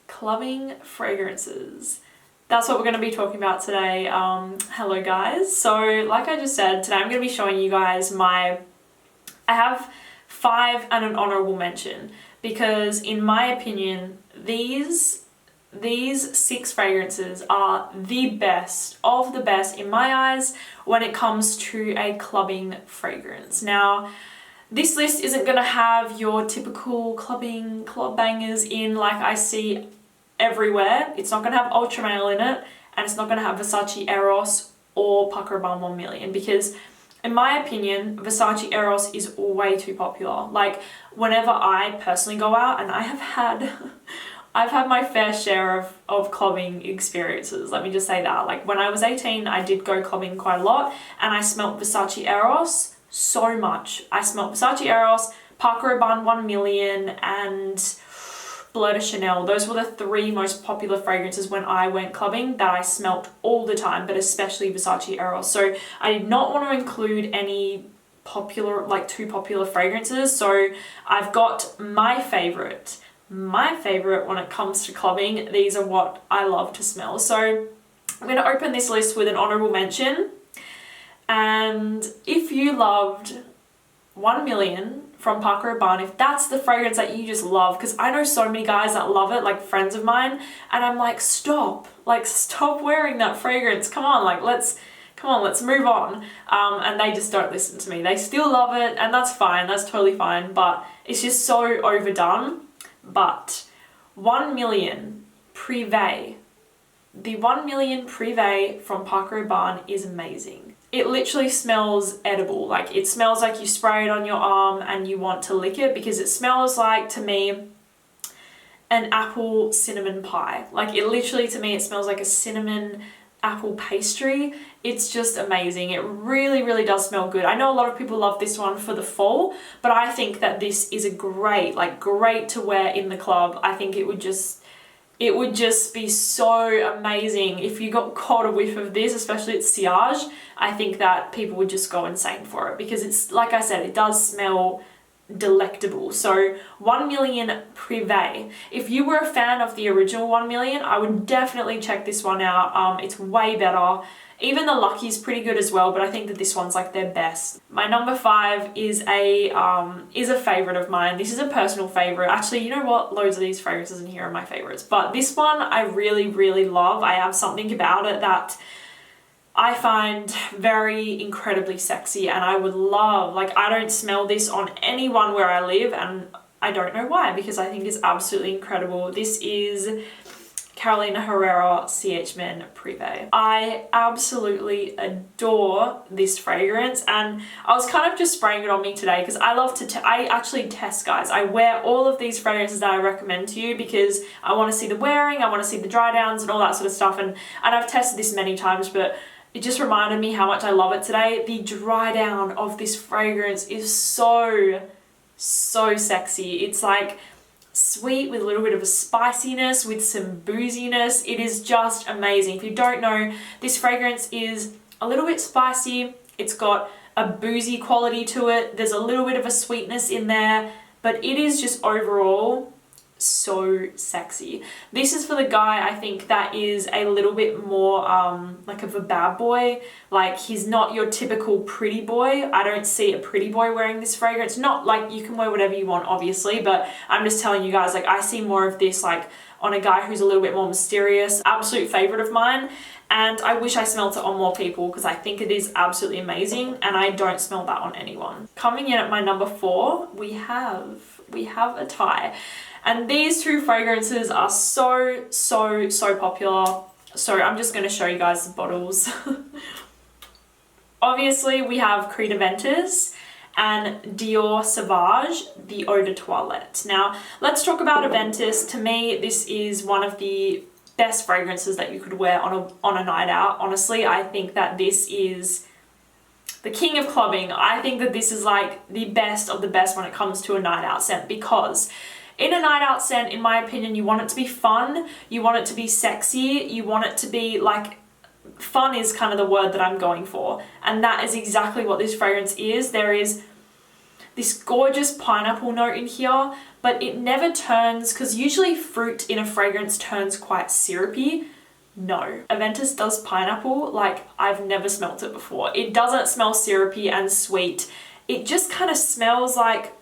Clubbing fragrances. That's what we're going to be talking about today. Hello guys. So like I just said, today I'm going to be showing you guys I have 5 and an honorable mention, because in my opinion, these 6 fragrances are the best of the best in my eyes when it comes to a clubbing fragrance. Now, this list isn't going to have your typical club bangers in like I see everywhere. It's not going to have Ultra Male in it, and it's not going to have Versace Eros or Paco Rabanne 1 Million, because in my opinion, Versace Eros is way too popular. Like, whenever I personally go out, and I've had my fair share of clubbing experiences, let me just say that. Like, when I was 18, I did go clubbing quite a lot, and I smelt Versace Eros so much. I smelt Versace Eros, Paco Rabanne 1 Million, and Bleu de Chanel. Those were the 3 most popular fragrances when I went clubbing that I smelt all the time, but especially Versace Eros. So I did not want to include any popular, like too popular fragrances. So I've got my favorite when it comes to clubbing. These are what I love to smell. So I'm going to open this list with an honorable mention. And if you loved 1 Million from Paco Rabanne, if that's the fragrance that you just love, because I know so many guys that love it, like friends of mine, and I'm like, stop wearing that fragrance. Come on, let's move on. And they just don't listen to me. They still love it, and that's fine, that's totally fine, but it's just so overdone. But 1 Million Privé, the 1 Million Privé from Paco Rabanne is amazing. It literally smells edible. Like, it smells like you spray it on your arm and you want to lick it, because it smells like, to me, an apple cinnamon pie. Like, it literally, to me, it smells like a cinnamon apple pastry. It's just amazing. It really, really does smell good. I know a lot of people love this one for the fall, but I think that this is a great to wear in the club. I think it would just be so amazing if you caught a whiff of this, especially at Sillage. I think that people would just go insane for it, because it's, like I said, it does smell delectable. So 1 Million Privé. If you were a fan of the original 1 Million, I would definitely check this one out. It's way better. Even the Lucky is pretty good as well, but I think that this one's like their best. My number 5 is a favorite of mine. This is a personal favorite. Actually, you know what? Loads of these fragrances in here are my favorites, but this one I really, really love. I have something about it that I find very incredibly sexy, and I would love, like, I don't smell this on anyone where I live, and I don't know why, because I think it's absolutely incredible. This is Carolina Herrera CH Men Privé. I absolutely adore this fragrance, and I was kind of just spraying it on me today because I love to, I actually test, guys. I wear all of these fragrances that I recommend to you because I want to see the wearing, I want to see the dry downs and all that sort of stuff, and I've tested this many times, but it just reminded me how much I love it today. The dry down of this fragrance is so sexy. It's like sweet with a little bit of a spiciness, with some booziness. It is just amazing. If you don't know, this fragrance is a little bit spicy. It's got a boozy quality to it. There's a little bit of a sweetness in there, but it is just overall so sexy. This is for the guy, I think, that is a little bit more like of a bad boy. Like, he's not your typical pretty boy. I don't see a pretty boy wearing this fragrance. Not like, you can wear whatever you want, obviously, but I'm just telling you guys, like, I see more of this like on a guy who's a little bit more mysterious. Absolute favorite of mine, and I wish I smelled it on more people because I think it is absolutely amazing, and I don't smell that on anyone. Coming in at my number 4, we have a tie. And these 2 fragrances are so popular. So I'm just going to show you guys the bottles. Obviously, we have Creed Aventis and Dior Sauvage, the Eau de Toilette. Now, let's talk about Aventis. To me, this is one of the best fragrances that you could wear on a night out. Honestly, I think that this is the king of clubbing. I think that this is like the best of the best when it comes to a night out scent, because in a night out scent, in my opinion, you want it to be fun, you want it to be sexy, you want it to be like fun is kind of the word that I'm going for. And that is exactly what this fragrance is. There is this gorgeous pineapple note in here, but it never turns, because usually fruit in a fragrance turns quite syrupy. No, Aventis does pineapple like I've never smelt it before. It doesn't smell syrupy and sweet. It just kind of smells like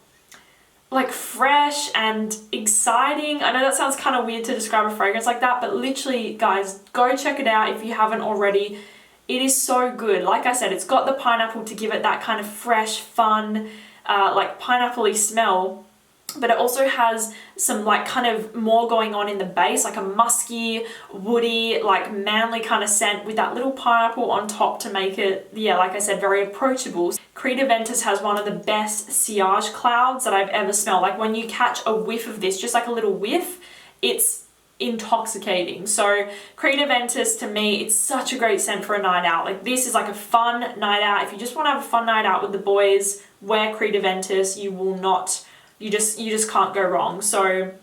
fresh and exciting. I know that sounds kind of weird to describe a fragrance like that, but literally, guys, go check it out if you haven't already. It is so good. Like I said, it's got the pineapple to give it that kind of fresh, fun, like pineapple-y smell, but it also has some like kind of more going on in the base, like a musky, woody, like manly kind of scent with that little pineapple on top to make it, yeah, like I said, very approachable. Creed Aventis has one of the best sillage clouds that I've ever smelled. Like when you catch a whiff of this, just like a little whiff, it's intoxicating. So Creed Aventis, to me, it's such a great scent for a night out. Like this is like a fun night out. If you just want to have a fun night out with the boys, wear Creed Aventis. You will not, you just can't go wrong. So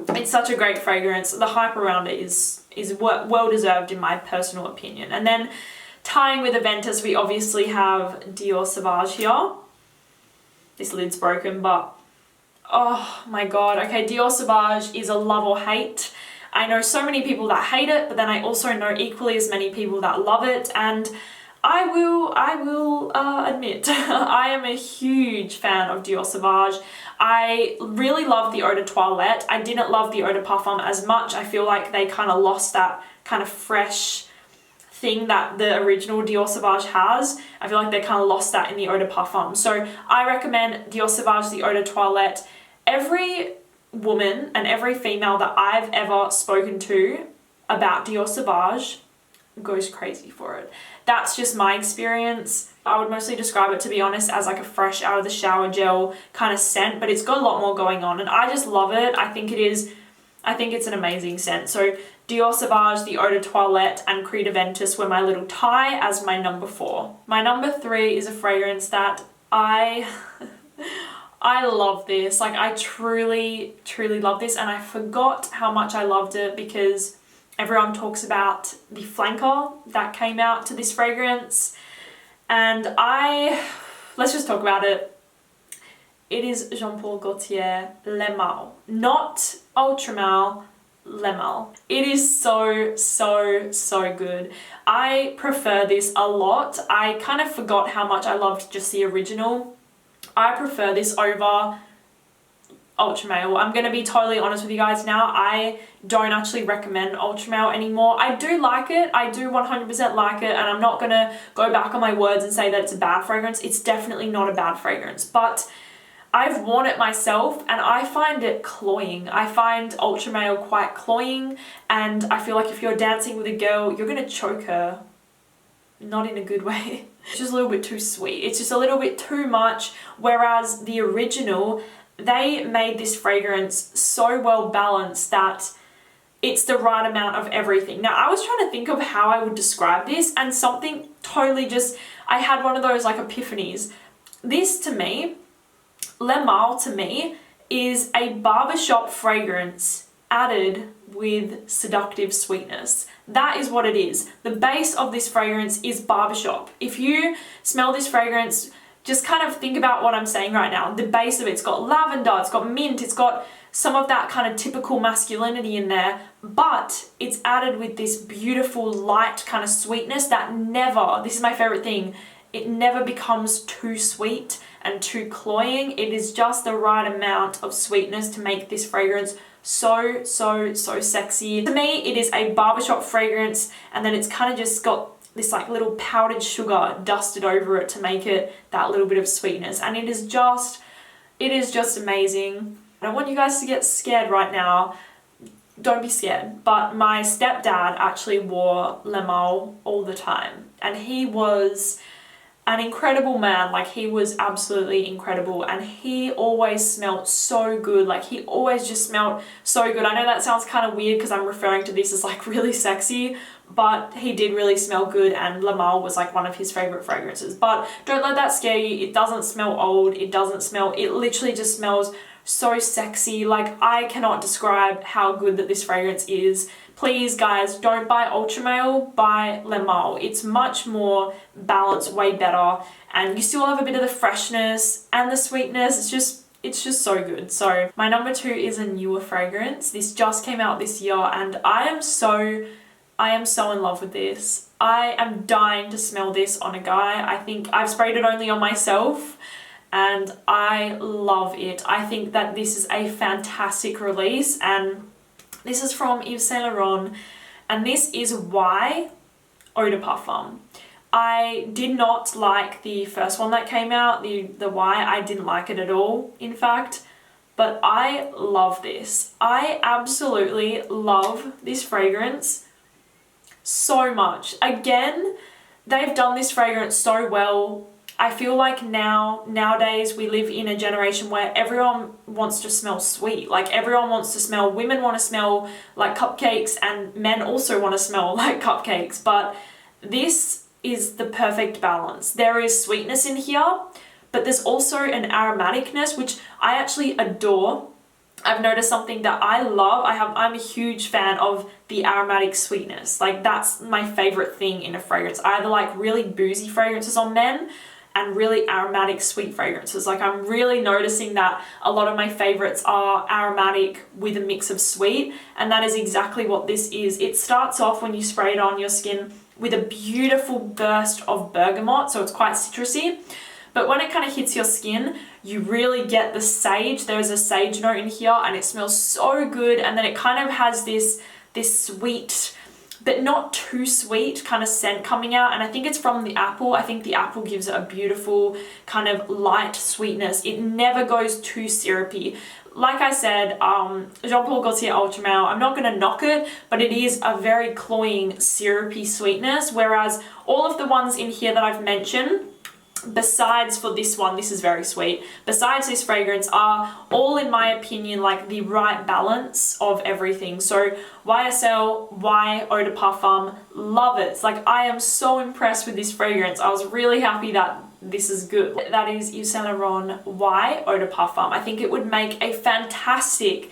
it's such a great fragrance. The hype around it is well deserved in my personal opinion. And then tying with Aventis, we obviously have Dior Sauvage here. This lid's broken, but oh my god. Okay, Dior Sauvage is a love or hate. I know so many people that hate it, but then I also know equally as many people that love it, and I will admit, I am a huge fan of Dior Sauvage. I really love the Eau de Toilette. I didn't love the Eau de Parfum as much. I feel like they kind of lost that kind of fresh thing that the original Dior Sauvage has. I feel like they kind of lost that in the Eau de Parfum. So I recommend Dior Sauvage, the Eau de Toilette. Every woman and every female that I've ever spoken to about Dior Sauvage goes crazy for it. That's just my experience. I would mostly describe it, to be honest, as like a fresh out of the shower gel kind of scent, but it's got a lot more going on and I just love it. I think it's an amazing scent. So Dior Sauvage, the Eau de Toilette, and Creed Aventis were my little tie as my number 4. My number 3 is a fragrance that I love this. Like I truly love this, and I forgot how much I loved it because everyone talks about the flanker that came out to this fragrance, and let's just talk about it. It is Jean Paul Gaultier Le Male, not Ultra Male, Le Male. It is so good. I prefer this a lot. I kind of forgot how much I loved just the original. I prefer this over Ultra Male. I'm going to be totally honest with you guys now. I don't actually recommend Ultra Male anymore. I do like it. I do 100% like it, and I'm not going to go back on my words and say that it's a bad fragrance. It's definitely not a bad fragrance, but I've worn it myself and I find it cloying. I find Ultra Male quite cloying, and I feel like if you're dancing with a girl, you're going to choke her. Not in a good way. It's just a little bit too sweet. It's just a little bit too much, whereas the original, they made this fragrance so well balanced that it's the right amount of everything. Now, I was trying to think of how I would describe this, and something totally just, I had one of those like epiphanies. This to me, Le Male to me, is a barbershop fragrance added with seductive sweetness. That is what it is. The base of this fragrance is barbershop. If you smell this fragrance, just kind of think about what I'm saying right now. The base of it's got lavender, it's got mint, it's got some of that kind of typical masculinity in there, but it's added with this beautiful light kind of sweetness that never, this is my favorite thing, it never becomes too sweet and too cloying. It is just the right amount of sweetness to make this fragrance so sexy. To me, it is a barbershop fragrance, and then it's kind of just got this like little powdered sugar dusted over it to make it that little bit of sweetness, and it is just amazing. I don't want you guys to get scared right now. Don't be scared, but my stepdad actually wore Le Male all the time, and he was an incredible man. Like, he was absolutely incredible, and he always smelled so good. Like, he always just smelled so good. I know that sounds kind of weird because I'm referring to this as like really sexy, but he did really smell good, and Le Male was like one of his favorite fragrances. But don't let that scare you. It doesn't smell old. It literally just smells so sexy. Like, I cannot describe how good that this fragrance is. please guys, don't buy Ultra Male, buy Limo. It's much more balanced, way better, and you still have a bit of the freshness and the sweetness. It's just so good. So my number 2 is a newer fragrance. This just came out this year and I am so in love with this. I am dying to smell this on a guy. I think I've sprayed it only on myself and I love it. I think that this is a fantastic release, and this is from Yves Saint Laurent, and this is Why Eau de Parfum. I did not like the first one that came out, the Why. I didn't like it at all, in fact, but I love this. I absolutely love this fragrance so much. Again, they've done this fragrance so well. I feel like nowadays we live in a generation where everyone wants to smell sweet. Like everyone wants to smell, women want to smell like cupcakes and men also want to smell like cupcakes. But this is the perfect balance. There is sweetness in here, but there's also an aromaticness, which I actually adore. I've noticed something that I love. I'm a huge fan of the aromatic sweetness. Like that's my favorite thing in a fragrance. I either like really boozy fragrances on men and really aromatic sweet fragrances. Like I'm really noticing that a lot of my favorites are aromatic with a mix of sweet, and that is exactly what this is. It starts off when you spray it on your skin with a beautiful burst of bergamot, so it's quite citrusy. But when it kind of hits your skin, you really get the sage. There's a sage note in here and it smells so good, and then it kind of has this sweet, but not too sweet kind of scent coming out, and I think it's from the apple. I think the apple gives it a beautiful kind of light sweetness. It never goes too syrupy. Like I said, Jean Paul Gaultier Ultra Male, I'm not going to knock it, but it is a very cloying, syrupy sweetness, whereas all of the ones in here that I've mentioned, besides for this one, this is very sweet, besides this fragrance, are all, in my opinion, like the right balance of everything. So YSL, Y Eau de Parfum, love it. It's like I am so impressed with this fragrance. I was really happy that this is good. That is Yves Saint Laurent Y Eau de Parfum. I think it would make a fantastic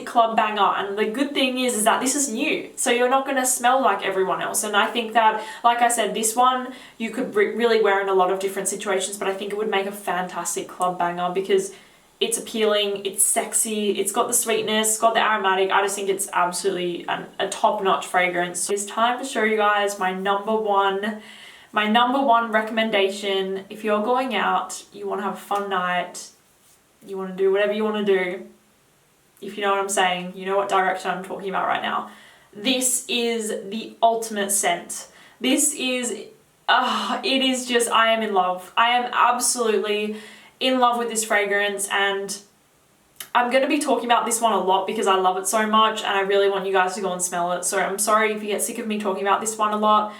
club banger, and the good thing is that this is new, so you're not going to smell like everyone else. And I think that, like I said, this one you could really wear in a lot of different situations, but I think it would make a fantastic club banger because it's appealing, it's sexy, it's got the sweetness, it's got the aromatic. I just think it's absolutely a top-notch fragrance. So it's time to show you guys my number one recommendation. If you're going out, you want to have a fun night, you want to do whatever you want to do, if you know what I'm saying, you know what direction I'm talking about right now. This is the ultimate scent. This is, it is just, I am in love. I am absolutely in love with this fragrance, and I'm going to be talking about this one a lot because I love it so much and I really want you guys to go and smell it. So I'm sorry if you get sick of me talking about this one a lot,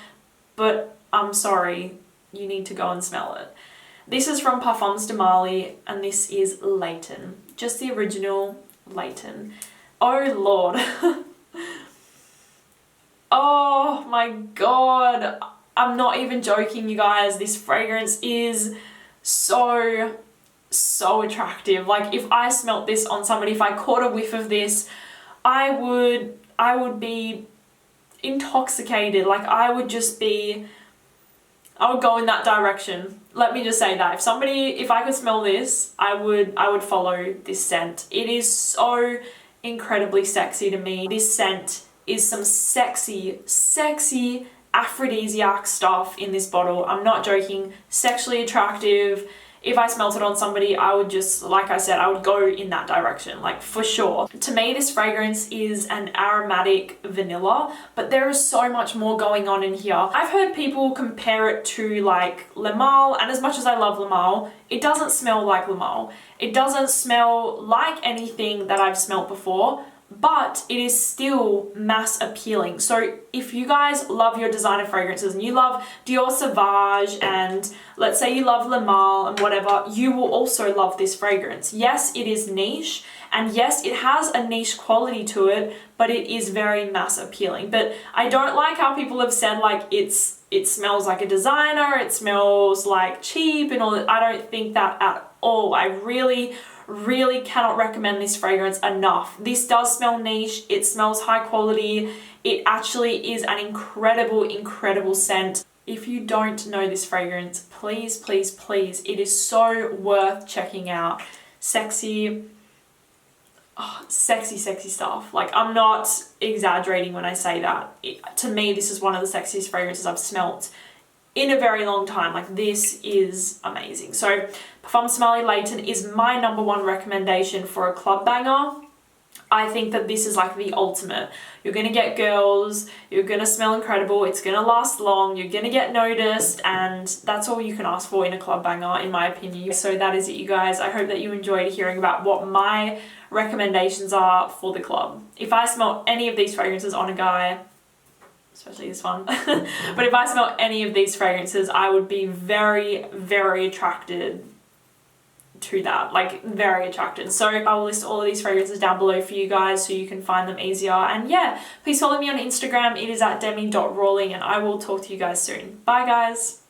but I'm sorry, you need to go and smell it. This is from Puffins de Marly, and this is Leighton. Just the original Leighton. Oh Lord. Oh my god. I'm not even joking, you guys. This fragrance is so attractive. Like if I smelt this on somebody, if I caught a whiff of this, I would be intoxicated. Like I would go in that direction. Let me just say that. If I could smell this, I would follow this scent. It is so incredibly sexy to me. This scent is some sexy aphrodisiac stuff in this bottle. I'm not joking. Sexually attractive. If I smelt it on somebody, I would just, like I said, I would go in that direction, like for sure. To me, this fragrance is an aromatic vanilla, but there is so much more going on in here. I've heard people compare it to like Le Male, and as much as I love Le Male, it doesn't smell like Le Male. It doesn't smell like anything that I've smelt before, but it is still mass appealing. So if you guys love your designer fragrances and you love Dior Sauvage and let's say you love Le Male and whatever, you will also love this fragrance. Yes, it is niche, and yes, it has a niche quality to it, but it is very mass appealing. But I don't like how people have said like it smells like a designer, it smells like cheap and all that. I don't think that at all. I really Really cannot recommend this fragrance enough. This does smell niche, it smells high quality, it actually is an incredible scent. If you don't know this fragrance, please, please, please, it is so worth checking out. Sexy, oh, sexy stuff. Like, I'm not exaggerating when I say that. To me, this is one of the sexiest fragrances I've smelt in a very long time. Like, this is amazing. So Parfums de Marly Layton is my #1 recommendation for a club banger. I think that this is like the ultimate. You're gonna get girls, you're gonna smell incredible, it's gonna last long, you're gonna get noticed, and that's all you can ask for in a club banger, in my opinion. So that is it, you guys. I hope that you enjoyed hearing about what my recommendations are for the club. If I smell any of these fragrances on a guy, especially this one, but if I smell any of these fragrances, I would be very attracted to that, like very attracted. So I will list all of these fragrances down below for you guys so you can find them easier. And yeah, please follow me on Instagram. It is at demi.rawling, and I will talk to you guys soon. Bye guys.